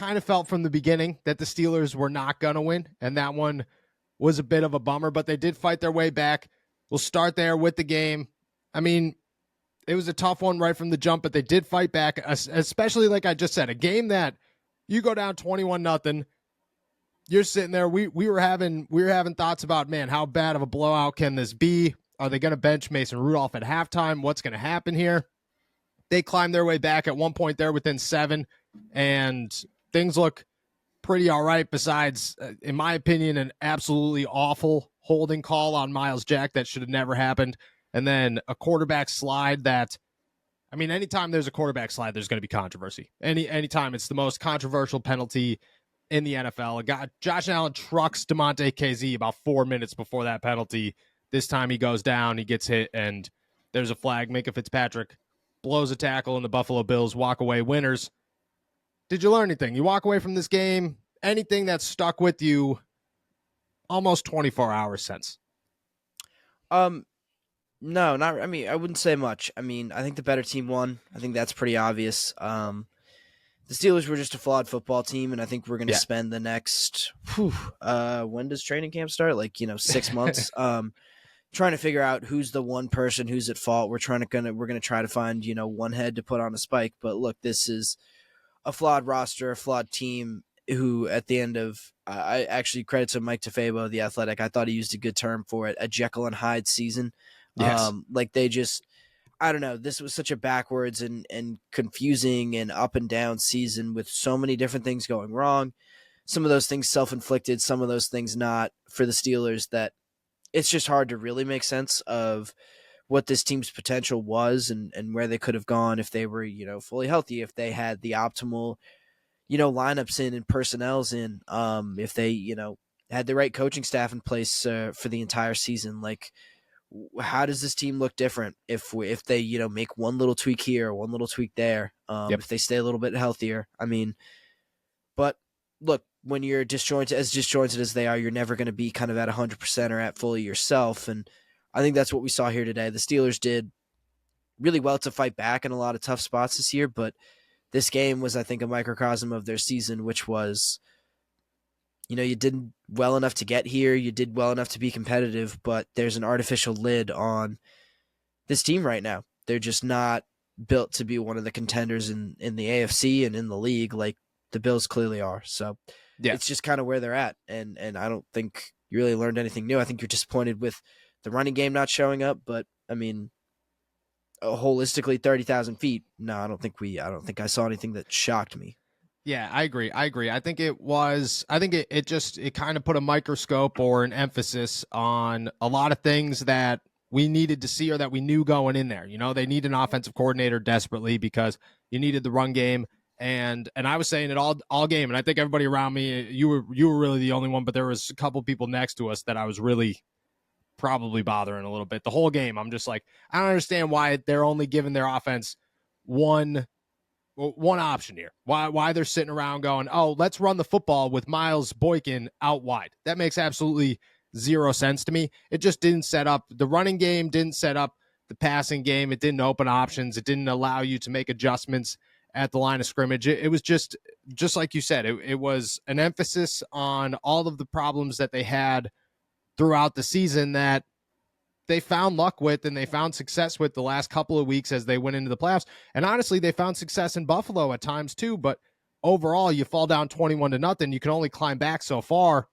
kind of felt from the beginning that the Steelers were not going to win, and that one was a bit of a bummer, but they did fight their way back. We'll start there with the game. I mean, it was a tough one right from the jump, but they did fight back, especially like I just said, a game that you go down 21-0. You're sitting there. We were having thoughts about, man, how bad of a blowout can this be? Are they going to bench Mason Rudolph at halftime? What's going to happen here? They climbed their way back at one point there within 7, and things look pretty all right besides, in my opinion, an absolutely awful holding call on Myles Jack that should have never happened. And then a quarterback slide that, I mean, anytime there's a quarterback slide, there's going to be controversy. Anytime it's the most controversial penalty in the NFL. Josh Allen trucks DeMonte KZ about 4 minutes before that penalty. This time he goes down, he gets hit, and there's a flag. Minkah Fitzpatrick blows a tackle, and the Buffalo Bills walk away winners. Did you learn anything? You walk away from this game, anything that stuck with you almost 24 hours since? No, not. I mean, I wouldn't say much. I mean, I think the better team won. I think that's pretty obvious. The Steelers were just a flawed football team, and I think we're going to spend the next. When does training camp start? 6 months. Trying to figure out who's the one person who's at fault. We're going to try to find one head to put on a spike. But look, this is a flawed roster, a flawed team. Who at the end of I actually credit to Mike Tafabo, the Athletic. I thought he used a good term for it, a Jekyll and Hyde season. Yes. They just, I don't know. This was such a backwards and confusing and up and down season with so many different things going wrong. Some of those things self-inflicted, some of those things not for the Steelers, that it's just hard to really make sense of what this team's potential was and where they could have gone if they were, fully healthy, if they had the optimal, lineups in and personnels in, if they, had the right coaching staff in place for the entire season. Like, how does this team look different if they, make one little tweak here, one little tweak there, if they stay a little bit healthier? I mean, but look, when you're disjointed as they are, you're never going to be kind of at 100% or at fully yourself. And I think that's what we saw here today. The Steelers did really well to fight back in a lot of tough spots this year, but this game was, I think, a microcosm of their season, which was, you did well enough to get here. You did well enough to be competitive, but there's an artificial lid on this team right now. They're just not built to be one of the contenders in the AFC and in the league like the Bills clearly are. So it's just kind of where they're at. And I don't think you really learned anything new. I think you're disappointed with the running game not showing up, but I mean, holistically 30,000 feet. No, I don't think I saw anything that shocked me. Yeah, I agree. I think it kind of put a microscope or an emphasis on a lot of things that we needed to see or that we knew going in there. They need an offensive coordinator desperately because you needed the run game. And I was saying it all game. And I think everybody around me, you were really the only one, but there was a couple people next to us that I was really probably bothering a little bit. The whole game, I'm just like, I don't understand why they're only giving their offense one option here. Why they're sitting around going, oh, let's run the football with Miles Boykin out wide. That makes absolutely zero sense to me. It just didn't set up the running game, didn't set up the passing game. It didn't open options. It didn't allow you to make adjustments at the line of scrimmage. It was just like you said, it was an emphasis on all of the problems that they had throughout the season that they found luck with and they found success with the last couple of weeks as they went into the playoffs. And honestly, they found success in Buffalo at times too, but overall you fall down 21-0. You can only climb back so far.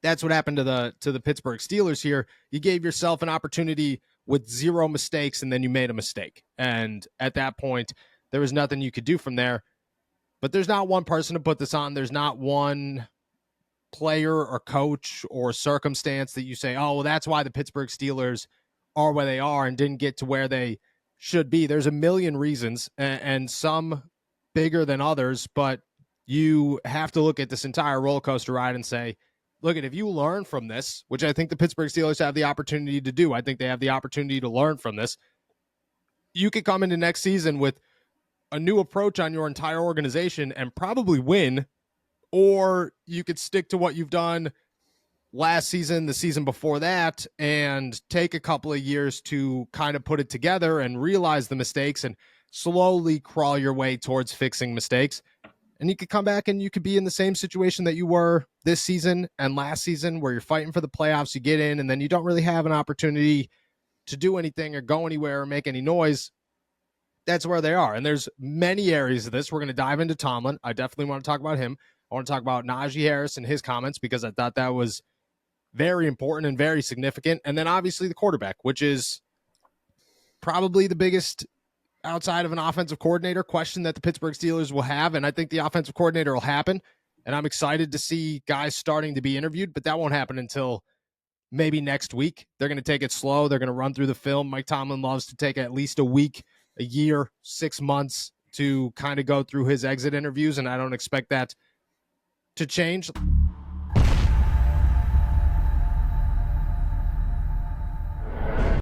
That's what happened to the Pittsburgh Steelers here. You gave yourself an opportunity with zero mistakes and then you made a mistake. And at that point, there was nothing you could do from there. But there's not one person to put this on. There's not one player or coach or circumstance that you say, oh, well, that's why the Pittsburgh Steelers are where they are and didn't get to where they should be. There's a million reasons, and some bigger than others, but you have to look at this entire roller coaster ride and say, look, if you learn from this, which I think the Pittsburgh Steelers have the opportunity to do, I think they have the opportunity to learn from this, you could come into next season with a new approach on your entire organization and probably win, or you could stick to what you've done last season, the season before that, and take a couple of years to kind of put it together and realize the mistakes and slowly crawl your way towards fixing mistakes. and you could come back and you could be in the same situation that you were this season and last season, where you're fighting for the playoffs, you get in, and then you don't really have an opportunity to do anything or go anywhere or make any noise. That's where they are. And there's many areas of this. We're going to dive into Tomlin. I definitely want to talk about him. I want to talk about Najee Harris and his comments, because I thought that was very important and very significant. And then obviously the quarterback, which is probably the biggest, outside of an offensive coordinator, question that the Pittsburgh Steelers will have. And I think the offensive coordinator will happen. And I'm excited to see guys starting to be interviewed, but that won't happen until maybe next week. They're going to take it slow. They're going to run through the film. Mike Tomlin loves to take at least a week, a year, 6 months to kind of go through his exit interviews, and I don't expect that to change.